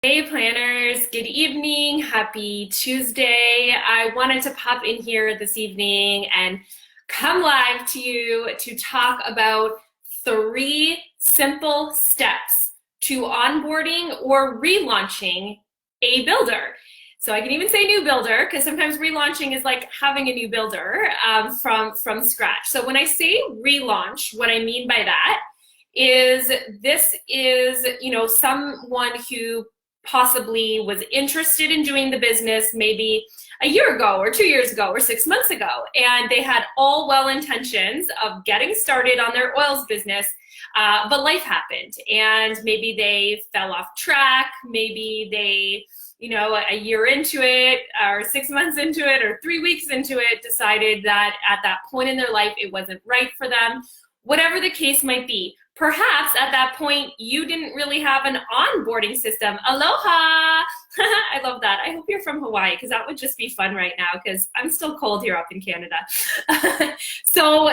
Hey planners, good evening, happy Tuesday. I wanted to pop in here this evening and come live to you to talk about 3 simple steps to onboarding or relaunching a builder. So I can even say new builder because sometimes relaunching is like having a new builder from scratch. So when I say relaunch, what I mean by that is this is, someone who possibly was interested in doing the business maybe a year ago or 2 years ago or 6 months ago, and they had all well intentions of getting started on their oils business, but life happened and maybe they fell off track. Maybe they, a year into it or 6 months into it or 3 weeks into it, decided that at that point in their life it wasn't right for them. Whatever the case might be, perhaps at that point you didn't really have an onboarding system. Aloha! I love that. I hope you're from Hawaii because that would just be fun right now because I'm still cold here up in Canada. So,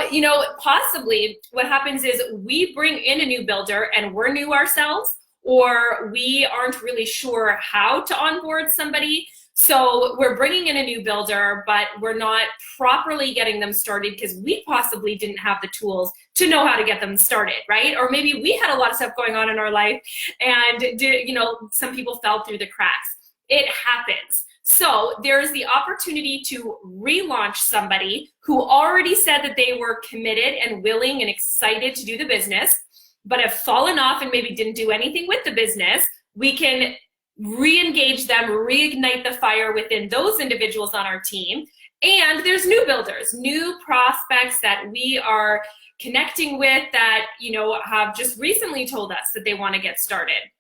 possibly what happens is we bring in a new builder and we're new ourselves, or we aren't really sure how to onboard somebody. So we're bringing in a new builder, but we're not properly getting them started because we possibly didn't have the tools to know how to get them started, right? Or maybe we had a lot of stuff going on in our life and some people fell through the cracks. It happens. So there's the opportunity to relaunch somebody who already said that they were committed and willing and excited to do the business, but have fallen off and maybe didn't do anything with the business. We can re-engage them, reignite the fire within those individuals on our team. And there's new builders, new prospects that we are connecting with that, have just recently told us that they want to get started.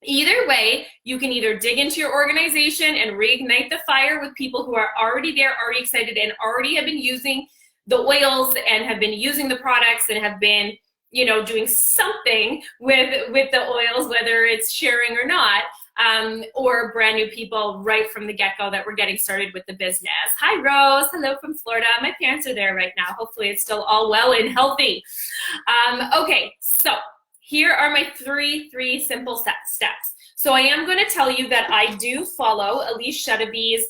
Either way, you can either dig into your organization and reignite the fire with people who are already there, already excited, and already have been using the oils and have been using the products and have been, doing something with the oils, whether it's sharing or not. Or brand new people right from the get-go that we're getting started with the business. Hi, Rose. Hello from Florida. My parents are there right now. Hopefully it's still all well and healthy. Okay, so here are my three simple steps. So I am going to tell you that I do follow Elise Shedeby's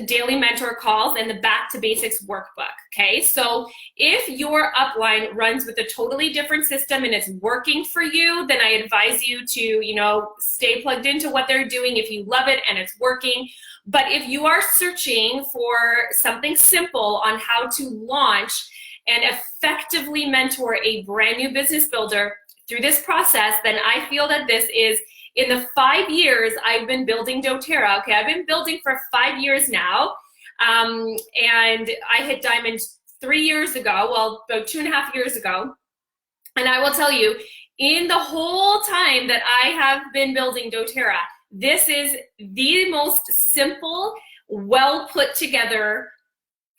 daily mentor calls and the Back to Basics workbook. Okay, so if your upline runs with a totally different system and it's working for you, then I advise you to, stay plugged into what they're doing if you love it and it's working. But if you are searching for something simple on how to launch and effectively mentor a brand new business builder through this process, then I feel that this is, in the 5 years I've been building doTERRA, okay, I've been building for 5 years now, and I hit diamond 3 years ago, well, about 2.5 years ago, and I will tell you, in the whole time that I have been building doTERRA, this is the most simple, well put together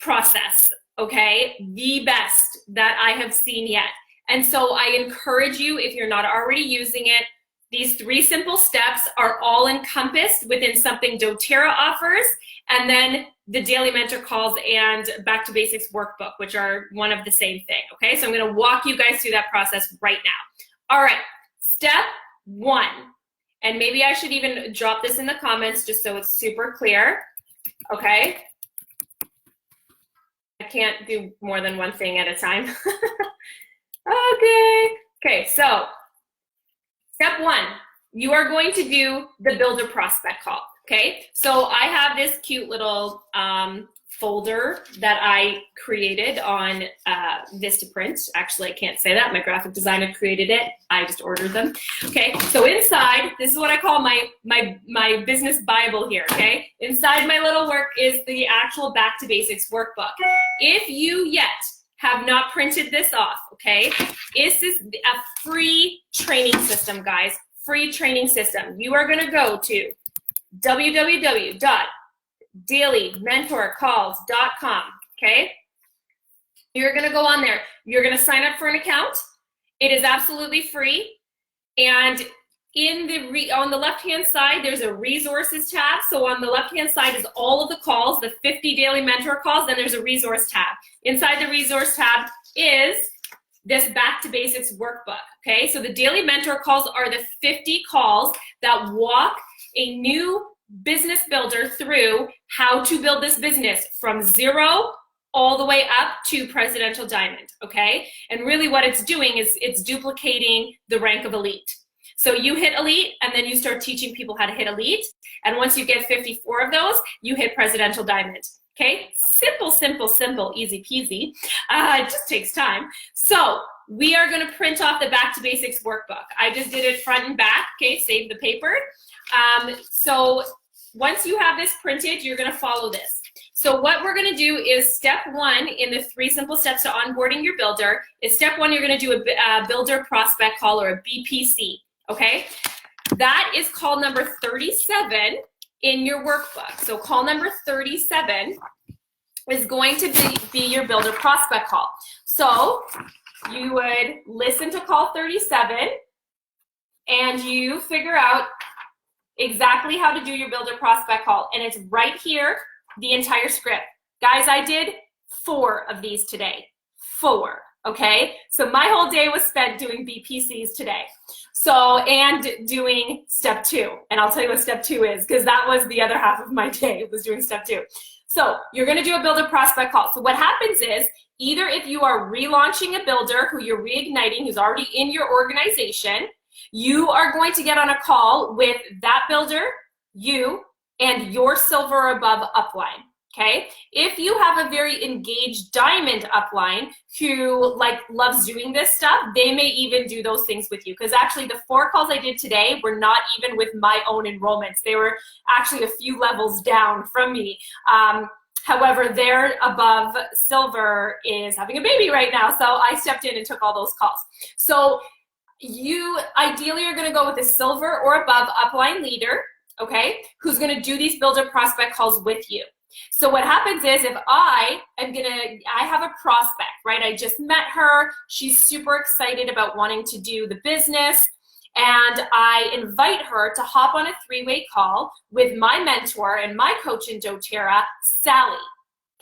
process, okay, the best that I have seen yet. And so I encourage you, if you're not already using it, these 3 simple steps are all encompassed within something doTERRA offers, and then the daily mentor calls and Back to Basics workbook, which are one of the same thing, okay? So I'm gonna walk you guys through that process right now. All right, step 1, and maybe I should even drop this in the comments just so it's super clear, okay? I can't do more than one thing at a time. Okay, so step 1, you are going to do the builder prospect call, okay? So I have this cute little folder that I created on Vistaprint. Actually, I can't say that. My graphic designer created it. I just ordered them, okay? So inside, this is what I call my business Bible here, okay? Inside my little work is the actual Back to Basics workbook. If you yet have not printed this off, okay? This is a free training system, guys. Free training system. You are gonna go to www.dailymentorcalls.com, okay? You're gonna go on there. You're gonna sign up for an account. It is absolutely free. And on the left-hand side, there's a resources tab. So on the left-hand side is all of the calls, the 50 daily mentor calls, then there's a resource tab. Inside the resource tab is this Back to Basics workbook, okay? So the daily mentor calls are the 50 calls that walk a new business builder through how to build this business from zero all the way up to Presidential Diamond, okay? And really what it's doing is it's duplicating the rank of elite. So you hit elite, and then you start teaching people how to hit elite. And once you get 54 of those, you hit Presidential Diamond. Okay, simple, simple, simple, easy peasy. It just takes time. So we are gonna print off the Back to Basics workbook. I just did it front and back, okay, save the paper. So once you have this printed, you're gonna follow this. So what we're gonna do is step one in the 3 simple steps to onboarding your builder is step one, you're gonna do a builder prospect call or a BPC, okay? That is call number 37 in your workbook. So call number 37 is going to be your builder prospect call. So you would listen to call 37 and you figure out exactly how to do your builder prospect call. And it's right here, the entire script. Guys, I did 4 of these today, 4, okay? So my whole day was spent doing BPCs today. So, and doing step 2. And I'll tell you what step 2 is, because that was the other half of my day, was doing step 2. So you're gonna do a builder prospect call. So what happens is, either if you are relaunching a builder who you're reigniting, who's already in your organization, you are going to get on a call with that builder, you, and your silver or above upline. Okay, if you have a very engaged diamond upline who loves doing this stuff, they may even do those things with you. Because actually the 4 calls I did today were not even with my own enrollments. They were actually a few levels down from me. However, their above silver is having a baby right now. So I stepped in and took all those calls. So you ideally are gonna go with a silver or above upline leader, okay, who's gonna do these builder prospect calls with you. So what happens is if I have a prospect, right? I just met her. She's super excited about wanting to do the business. And I invite her to hop on a 3-way call with my mentor and my coach in doTERRA, Sally.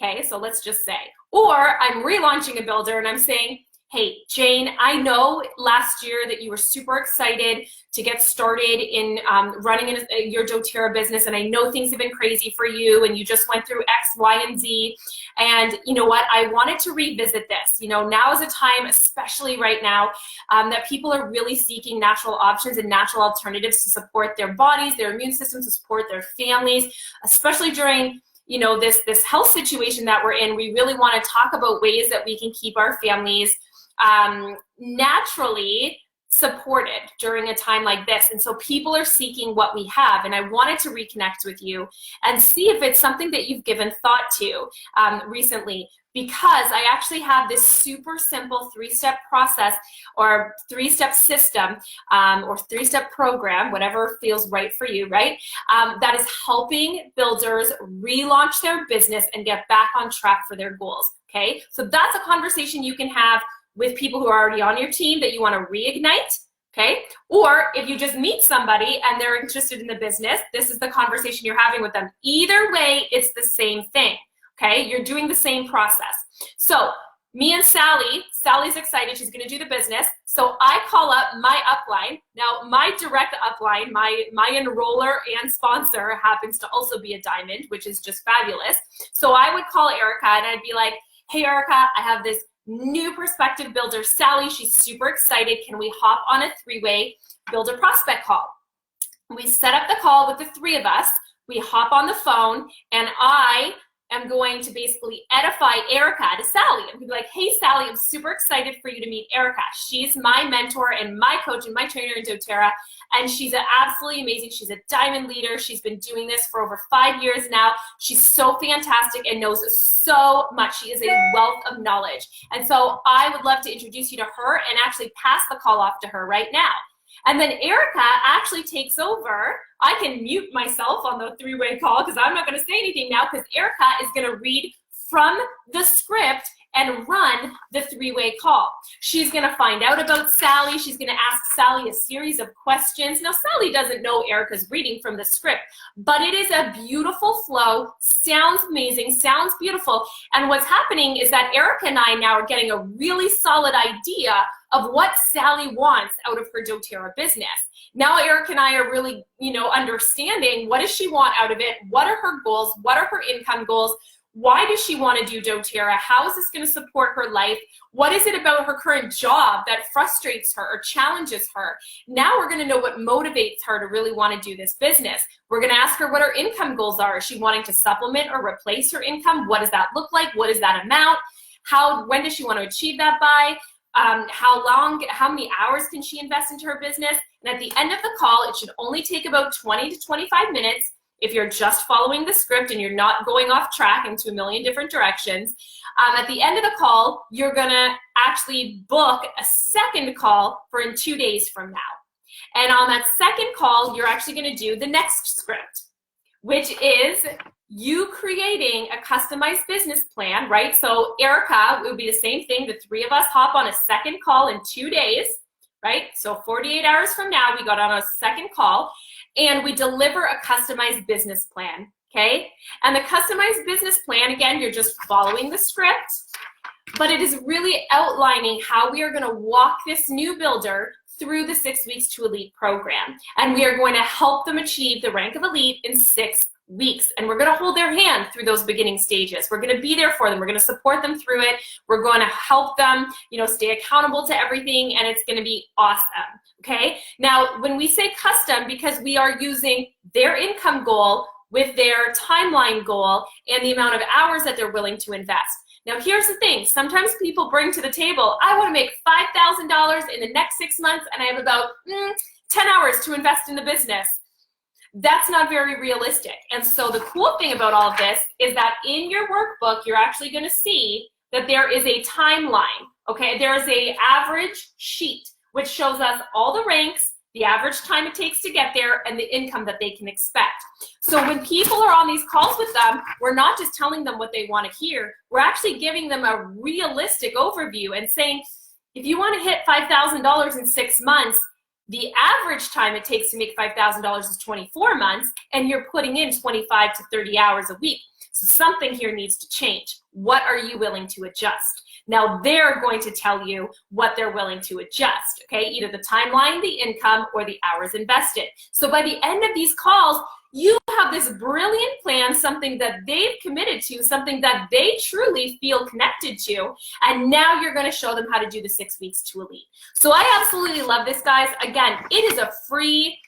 Okay, so let's just say. Or I'm relaunching a builder and I'm saying, hey, Jane, I know last year that you were super excited to get started in running your doTERRA business, and I know things have been crazy for you, and you just went through X, Y, and Z, and you know what, I wanted to revisit this. You know, now is a time, especially right now, that people are really seeking natural options and natural alternatives to support their bodies, their immune systems, to support their families, especially during this health situation that we're in. We really want to talk about ways that we can keep our families naturally supported during a time like this. And so people are seeking what we have, and I wanted to reconnect with you and see if it's something that you've given thought to recently, because I actually have this super simple 3-step process or 3-step system or 3-step program, whatever feels right for you, right? That is helping builders relaunch their business and get back on track for their goals, okay? So that's a conversation you can have with people who are already on your team that you want to reignite, okay? Or if you just meet somebody and they're interested in the business, this is the conversation you're having with them. Either way, it's the same thing, okay? You're doing the same process. So me and Sally's excited, she's gonna do the business. So I call up my upline. Now my direct upline, my enroller and sponsor happens to also be a diamond, which is just fabulous. So I would call Erica and I'd be like, hey Erica, I have this new prospective builder, Sally. She's super excited. Can we hop on a 3-way builder prospect call? We set up the call with the 3 of us. We hop on the phone, and I am going to basically edify Erica to Sally. I'm gonna be like, hey Sally, I'm super excited for you to meet Erica. She's my mentor and my coach and my trainer in doTERRA, and she's absolutely amazing. She's a diamond leader. She's been doing this for over 5 years now. She's so fantastic and knows so much. She is a wealth of knowledge. And so I would love to introduce you to her and actually pass the call off to her right now. And then Erica actually takes over. I can mute myself on the 3-way call because I'm not going to say anything now, because Erica is going to read from the script and run the 3-way call. She's going to find out about Sally. She's going to ask Sally a series of questions. Now, Sally doesn't know Erica's reading from the script, but it is a beautiful flow, sounds amazing, sounds beautiful. And what's happening is that Erica and I now are getting a really solid idea of what Sally wants out of her doTERRA business. Now Eric and I are really, understanding what does she want out of it? What are her goals? What are her income goals? Why does she want to do doTERRA? How is this going to support her life? What is it about her current job that frustrates her or challenges her? Now we're going to know what motivates her to really want to do this business. We're going to ask her what her income goals are. Is she wanting to supplement or replace her income? What does that look like? What is that amount? When does she want to achieve that by? How many hours can she invest into her business? And at the end of the call, it should only take about 20 to 25 minutes. If you're just following the script and you're not going off track into a million different directions, at the end of the call, you're gonna actually book a second call for in 2 days from now. And on that second call, you're actually gonna do the next script, which is you creating a customized business plan, right? So Erica, it would be the same thing. The three of us hop on a second call in 2 days, right? So 48 hours from now, we got on a second call and we deliver a customized business plan, okay? And the customized business plan, again, you're just following the script, but it is really outlining how we are gonna walk this new builder through the 6 Weeks to Elite program. And we are going to help them achieve the rank of elite in 6 weeks. And we're gonna hold their hand through those beginning stages. We're gonna be there for them. We're gonna support them through it. We're gonna help them, stay accountable to everything, and it's gonna be awesome, okay? Now, when we say custom, because we are using their income goal with their timeline goal and the amount of hours that they're willing to invest. Now, here's the thing. Sometimes people bring to the table, I wanna make $5,000 in the next 6 months, and I have about 10 hours to invest in the business. That's not very realistic. And so the cool thing about all of this is that in your workbook, you're actually gonna see that there is a timeline, okay? There is a average sheet, which shows us all the ranks, the average time it takes to get there, and the income that they can expect. So when people are on these calls with them, we're not just telling them what they wanna hear, we're actually giving them a realistic overview and saying, if you wanna hit $5,000 in 6 months, the average time it takes to make $5,000 is 24 months, and you're putting in 25 to 30 hours a week. So something here needs to change. What are you willing to adjust? Now they're going to tell you what they're willing to adjust, okay? Either the timeline, the income, or the hours invested. So by the end of these calls, you have this brilliant plan, something that they've committed to, something that they truly feel connected to, and now you're gonna show them how to do the 6 Weeks to Elite. So I absolutely love this, guys. Again, it is a free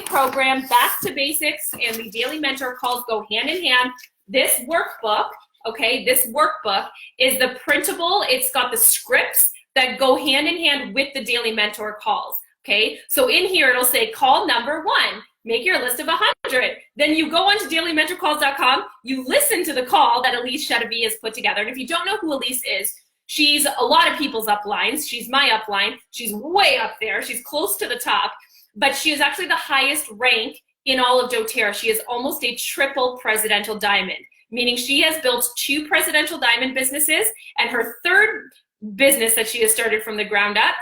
program, back to basics, and the daily mentor calls go hand in hand. This workbook, okay, this workbook is the printable, it's got the scripts that go hand in hand with the daily mentor calls, okay? So in here, it'll say call number 1. Make your list of 100. Then you go onto dailymentorcalls.com, you listen to the call that Elise Chedevy has put together. And if you don't know who Elise is, she's a lot of people's uplines. She's my upline. She's way up there. She's close to the top. But she is actually the highest rank in all of doTERRA. She is almost a triple presidential diamond, meaning she has built 2 presidential diamond businesses, and her third business that she has started from the ground up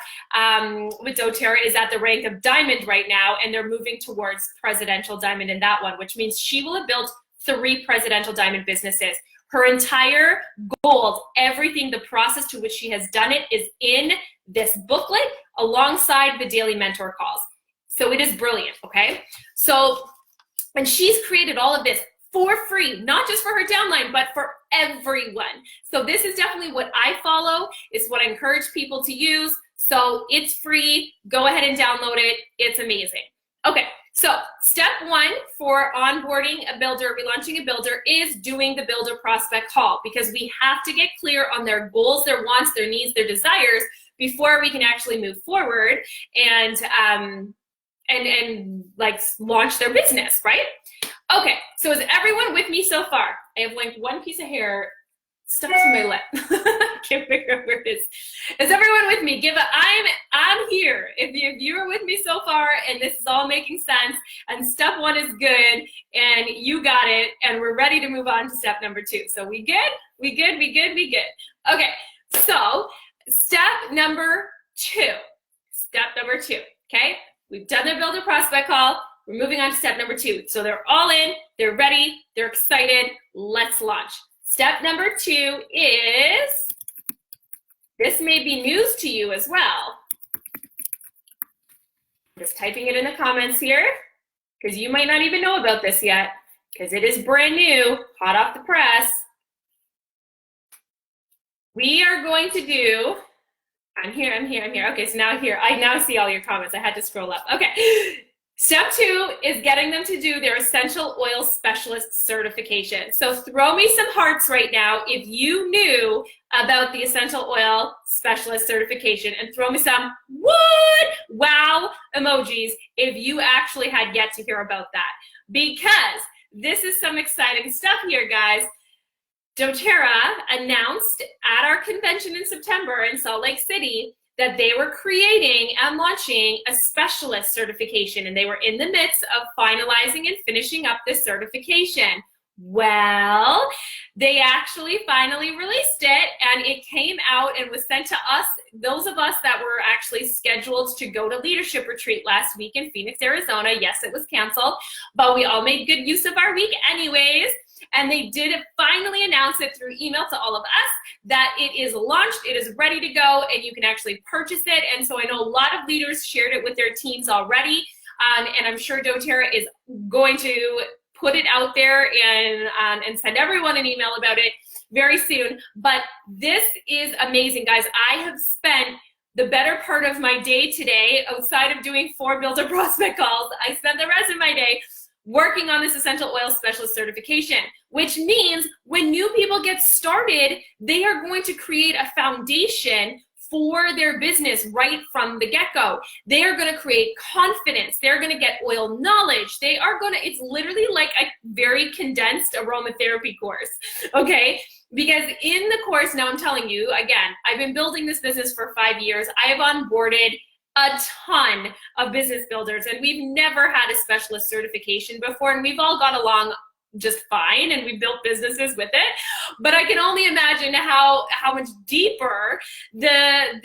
with doTERRA is at the rank of diamond right now, and they're moving towards presidential diamond in that one, which means she will have built 3 presidential diamond businesses. Her entire goals, everything, the process to which she has done it is in this booklet alongside the daily mentor calls. So it is brilliant, okay? So, and she's created all of this for free, not just for her downline, but for everyone. So this is definitely what I follow. It's what I encourage people to use. So it's free. Go ahead and download it. It's amazing. Okay, so step 1 for onboarding a builder, relaunching a builder, is doing the builder prospect call, because we have to get clear on their goals, their wants, their needs, their desires before we can actually move forward and like launch their business, right? Okay, so is everyone with me so far? I have like one piece of hair stuck to my lip. I can't figure out where it is. Is everyone with me? I'm here. If you are with me so far and this is all making sense and step 1 is good and you got it and we're ready to move on to step number 2. So we good? We good? We good? We good? Okay, so step number 2. Step number 2, okay? We've done the builder prospect call. We're moving on to step number 2. So they're all in, they're ready, they're excited, let's launch. Step number 2 is, this may be news to you as well. Just typing it in the comments here, because you might not even know about this yet, because it is brand new, hot off the press. We are going to do, I'm here. Okay, so now here, I now see all your comments. I had to scroll up. Okay. Step 2 is getting them to do their essential oil specialist certification. So throw me some hearts right now if you knew about the essential oil specialist certification, and throw me some what? Wow emojis if you actually had yet to hear about that. Because this is some exciting stuff here, guys. doTERRA announced at our convention in September in Salt Lake City that they were creating and launching a specialist certification, and they were in the midst of finalizing and finishing up this certification. Well, they actually finally released it, and it came out and was sent to us, those of us that were actually scheduled to go to leadership retreat last week in Phoenix, Arizona. Yes, it was canceled, but we all made good use of our week anyways. And they did finally announce it through email to all of us that it is launched, it is ready to go, and you can actually purchase it. And so I know a lot of leaders shared it with their teams already, and I'm sure doTERRA is going to put it out there and send everyone an email about it very soon. But this is amazing, guys. I have spent the better part of my day today, outside of doing 4 builder prospect calls, I spent the rest of my day working on this essential oil specialist certification, which means when new people get started, they are going to create a foundation for their business right from the get-go. They are going to create confidence. They're going to get oil knowledge. They are going to, it's literally like a very condensed aromatherapy course, okay? Because in the course, now I'm telling you, again, I've been building this business for 5 years. I have onboarded a ton of business builders, and we've never had a specialist certification before, and we've all got along just fine, and we built businesses with it. But I can only imagine how much deeper the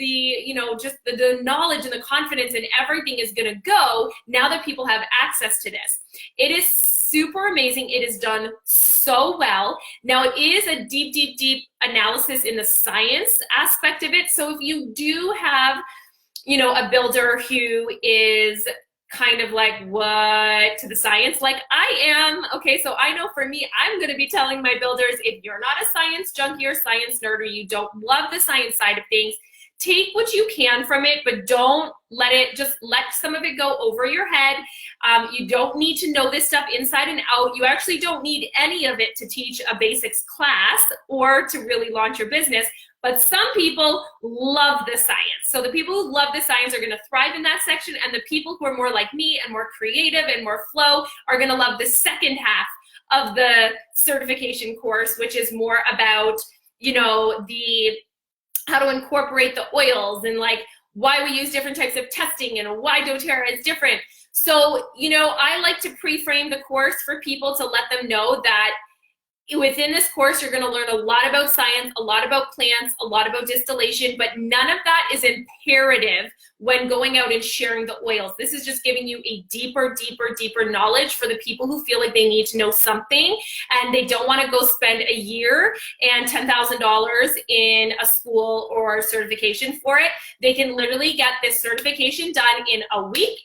knowledge and the confidence and everything is going to go now that people have access to this. It is super amazing. It is done so well. Now, it is a deep analysis in the science aspect of it. So if you do have a builder who is kind of like, what, to the science, like I am, okay, so I know for me, I'm going to be telling my builders, if you're not a science junkie or science nerd, or you don't love the science side of things, take what you can from it, but don't just let some of it go over your head. You don't need to know this stuff inside and out. You actually don't need any of it to teach a basics class or to really launch your business. But some people love the science. So the people who love the science are going to thrive in that section, and the people who are more like me and more creative and more flow are going to love the second half of the certification course, which is more about, how to incorporate the oils and like why we use different types of testing and why doTERRA is different. So, I like to pre-frame the course for people to let them know that within this course, you're going to learn a lot about science, a lot about plants, a lot about distillation, but none of that is imperative when going out and sharing the oils. This is just giving you a deeper knowledge for the people who feel like they need to know something and they don't want to go spend a year and $10,000 in a school or certification for it. They can literally get this certification done in a week.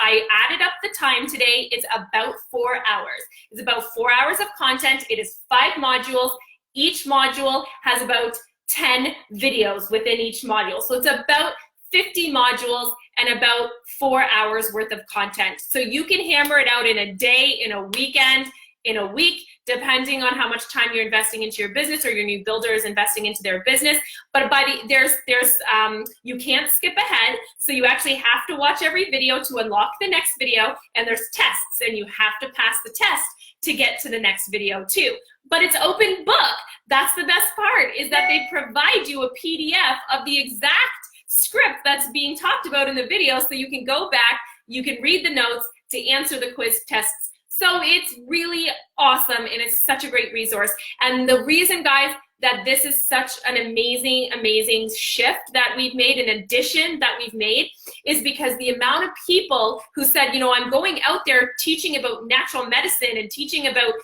I added up the time today. It's about 4 hours. It's about 4 hours of content. It is 5 modules. Each module has about 10 videos within each module. So it's about 50 modules and about 4 hours worth of content. So you can hammer it out in a day, in a weekend, in a week, depending on how much time you're investing into your business or your new builder is investing into their business. But you can't skip ahead. So you actually have to watch every video to unlock the next video, and there's tests, and you have to pass the test to get to the next video too. But it's open book. That's the best part, is that they provide you a PDF of the exact script that's being talked about in the video, so you can go back, you can read the notes to answer the quiz tests. So it's really awesome, and it's such a great resource. And the reason, guys, that this is such an amazing shift that we've made, an addition that we've made, is because the amount of people who said, I'm going out there teaching about natural medicine and teaching about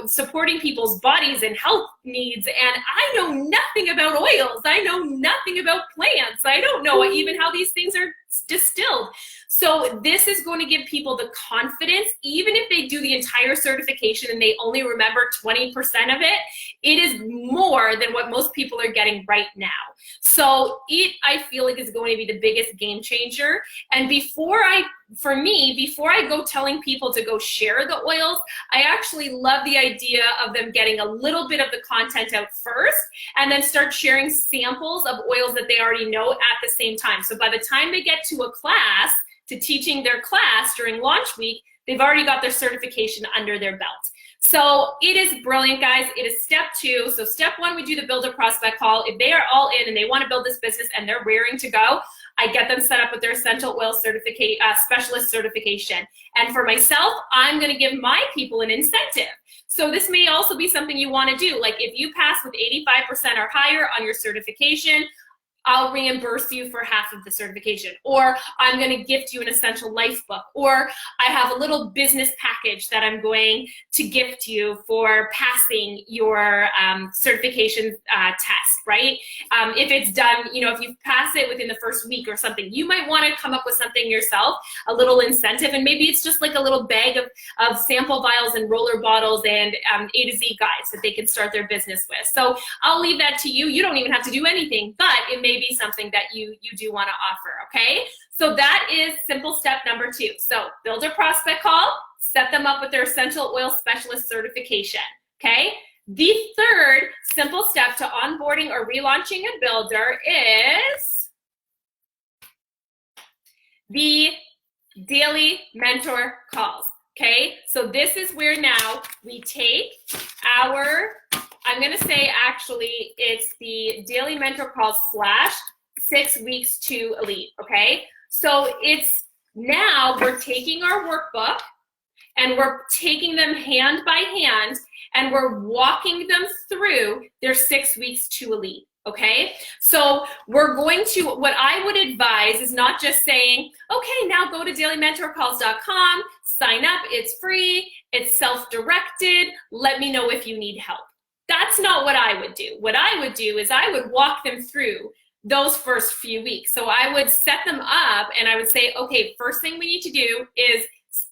supporting people's bodies and health needs, and I know nothing about oils. I know nothing about plants. I don't know even how these things are distilled. So this is going to give people the confidence, even if they do the entire certification and they only remember 20% of it, it is more than what most people are getting right now. So it, I feel like, is going to be the biggest game changer. And before I go telling people to go share the oils, I actually love the idea of them getting a little bit of the content out first and then start sharing samples of oils that they already know at the same time. So by the time they get to a class, to teaching their class during launch week, they've already got their certification under their belt. So it is brilliant, guys. It is step 2. So step 1, we do the builder prospect call. If they are all in and they want to build this business and they're raring to go, I get them set up with their essential oil specialist certification. And for myself, I'm going to give my people an incentive. So this may also be something you want to do. Like if you pass with 85% or higher on your certification, I'll reimburse you for half of the certification, or I'm going to gift you an essential life book, or I have a little business package that I'm going to gift you for passing your certification test, right? If it's done, you know, if you pass it within the first week or something, you might want to come up with something yourself, a little incentive, and maybe it's just like a little bag of sample vials and roller bottles and A to Z guides that they can start their business with. So I'll leave that to you. You don't even have to do anything, but it may be something that you do want to offer, okay? So that is simple step number 2. So build a prospect call, set them up with their essential oil specialist certification, okay? The third simple step to onboarding or relaunching a builder is the daily mentor calls, okay? So this is where now we take our, I'm going to say actually it's the daily mentor calls / 6 weeks to elite, okay? So it's now we're taking our workbook and we're taking them hand by hand and we're walking them through their 6 weeks to elite, okay? So we're going to, what I would advise is not just saying, okay, now go to dailymentorcalls.com, sign up, it's free, it's self-directed, let me know if you need help. That's not what I would do. What I would do is I would walk them through those first few weeks. So I would set them up and I would say, okay, first thing we need to do is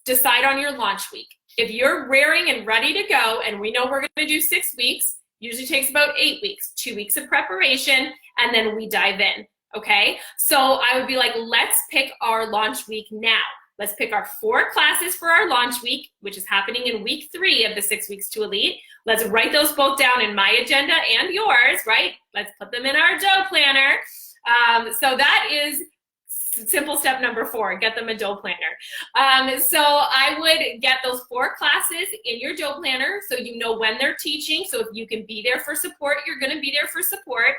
decide on your launch week. If you're raring and ready to go, and we know we're going to do 6 weeks, usually takes about 8 weeks, 2 weeks of preparation, and then we dive in, okay? So I would be like, let's pick our launch week now. Let's pick our 4 classes for our launch week, which is happening in week 3 of the 6 weeks to elite. Let's write those both down in my agenda and yours, right? Let's put them in our dough planner. So that is simple step number 4, get them a dough planner. So I would get those 4 classes in your dough planner so you know when they're teaching. So if you can be there for support, you're going to be there for support.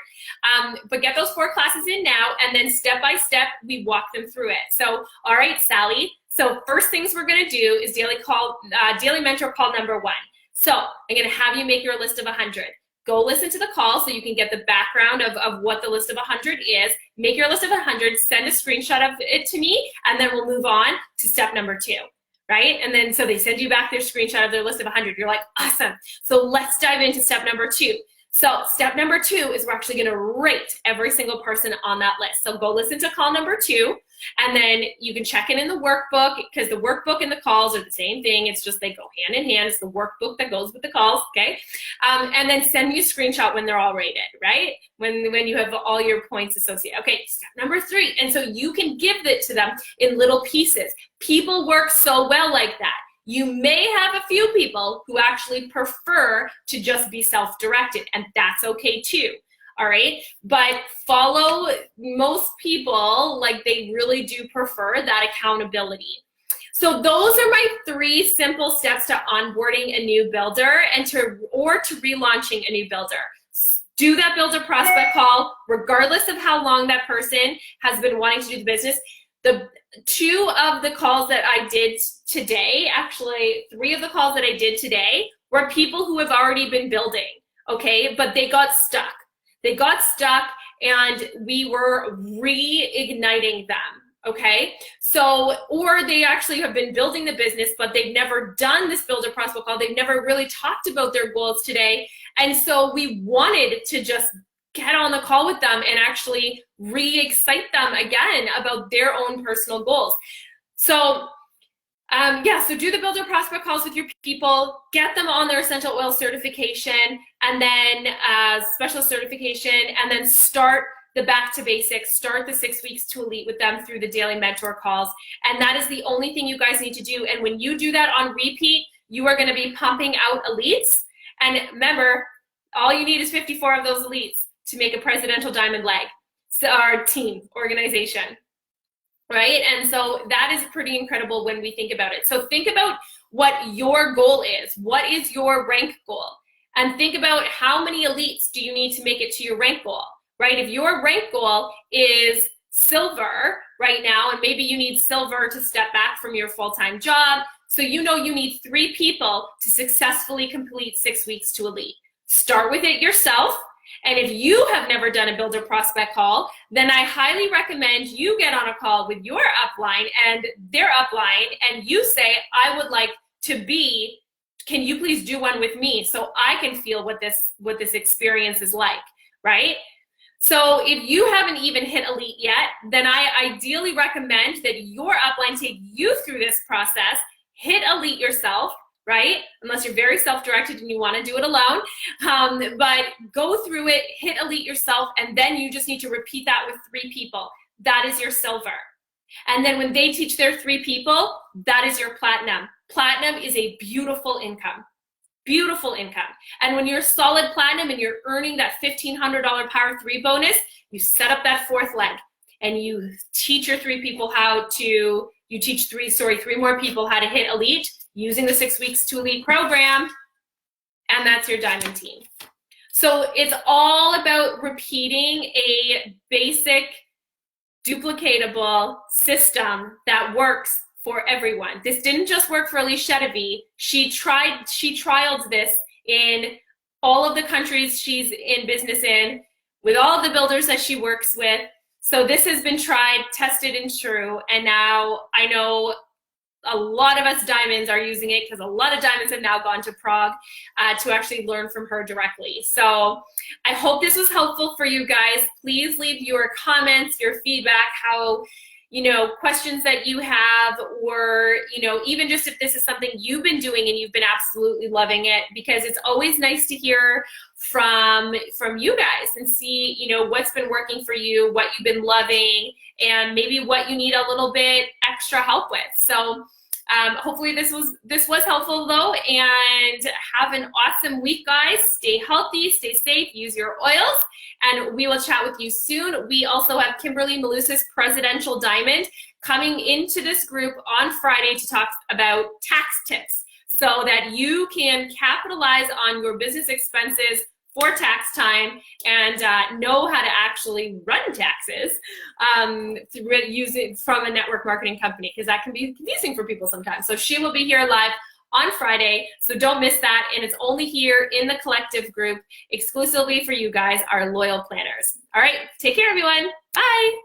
But get those 4 classes in now, and then step by step, we walk them through it. So, all right, Sally. So first things we're going to do is daily mentor call number 1. So I'm going to have you make your list of 100. Go listen to the call so you can get the background of what the list of 100 is. Make your list of 100, send a screenshot of it to me, and then we'll move on to step number 2, right? And then so they send you back their screenshot of their list of 100. You're like, awesome. So let's dive into step number 2. So step number 2 is we're actually going to rate every single person on that list. So go listen to call number 2, and then you can check it in the workbook, because the workbook and the calls are the same thing. It's just they go hand in hand. It's the workbook that goes with the calls, okay? And then send me a screenshot when they're all rated, right? When you have all your points associated. Okay, step number 3. And so you can give it to them in little pieces. People work so well like that. You may have a few people who actually prefer to just be self-directed, and that's okay too, all right? But follow most people, like they really do prefer that accountability. So those are my 3 simple steps to onboarding a new builder or to relaunching a new builder. Do that builder prospect call, regardless of how long that person has been wanting to do the business. The 2 of the calls that I did today, actually 3 of the calls that I did today were people who have already been building, okay? But they got stuck. They got stuck and we were reigniting them, okay? So, or they actually have been building the business, but they've never done this builder prospect call. They've never really talked about their goals today. And so we wanted to just get on the call with them and actually re-excite them again about their own personal goals. So so do the builder prospect calls with your people, get them on their essential oil certification, and then special certification, and then start the back to basics, start the 6 weeks to elite with them through the daily mentor calls. And that is the only thing you guys need to do. And when you do that on repeat, you are going to be pumping out elites. And remember, all you need is 54 of those elites to make a presidential diamond leg, so our team organization. Right? And so that is pretty incredible when we think about it. So think about what your goal is. What is your rank goal? And think about how many elites do you need to make it to your rank goal, right? If your rank goal is silver right now, and maybe you need silver to step back from your full-time job, so you know you need 3 people to successfully complete 6 weeks to elite. Start with it yourself. And if you have never done a builder prospect call, then I highly recommend you get on a call with your upline and their upline, and you say, I would like to be, can you please do one with me so I can feel what this experience is like, right? So if you haven't even hit elite yet, then I ideally recommend that your upline take you through this process, hit elite yourself, right? Unless you're very self-directed and you want to do it alone. But go through it, hit elite yourself, and then you just need to repeat that with 3 people. That is your silver. And then when they teach their 3 people, that is your platinum. Platinum is a beautiful income. Beautiful income. And when you're solid platinum and you're earning that $1,500 Power 3 bonus, you set up that 4th leg and you teach your 3 people you teach 3 more people how to hit elite using the 6 weeks to elite program, and that's your diamond team. So it's all about repeating a basic, duplicatable system that works for everyone. This didn't just work for Elise Chedevi. She trialed this in all of the countries she's in business in, with all of the builders that she works with. So this has been tried, tested, and true, and now I know a lot of us diamonds are using it because a lot of diamonds have now gone to Prague to actually learn from her directly. So I hope this was helpful for you guys. Please leave your comments, your feedback, how, questions that you have, or, even just if this is something you've been doing and you've been absolutely loving it, because it's always nice to hear from you guys and see, what's been working for you, what you've been loving, and maybe what you need a little bit extra help with. So hopefully this was helpful though, and have an awesome week, guys. Stay healthy, stay safe, use your oils, and we will chat with you soon. We also have Kimberly Malusis Presidential Diamond coming into this group on Friday to talk about tax tips so that you can capitalize on your business expenses for tax time and know how to actually run taxes using from a network marketing company, because that can be confusing for people sometimes. So she will be here live on Friday, so don't miss that. And it's only here in the collective group exclusively for you guys, our loyal planners. All right, take care, everyone. Bye.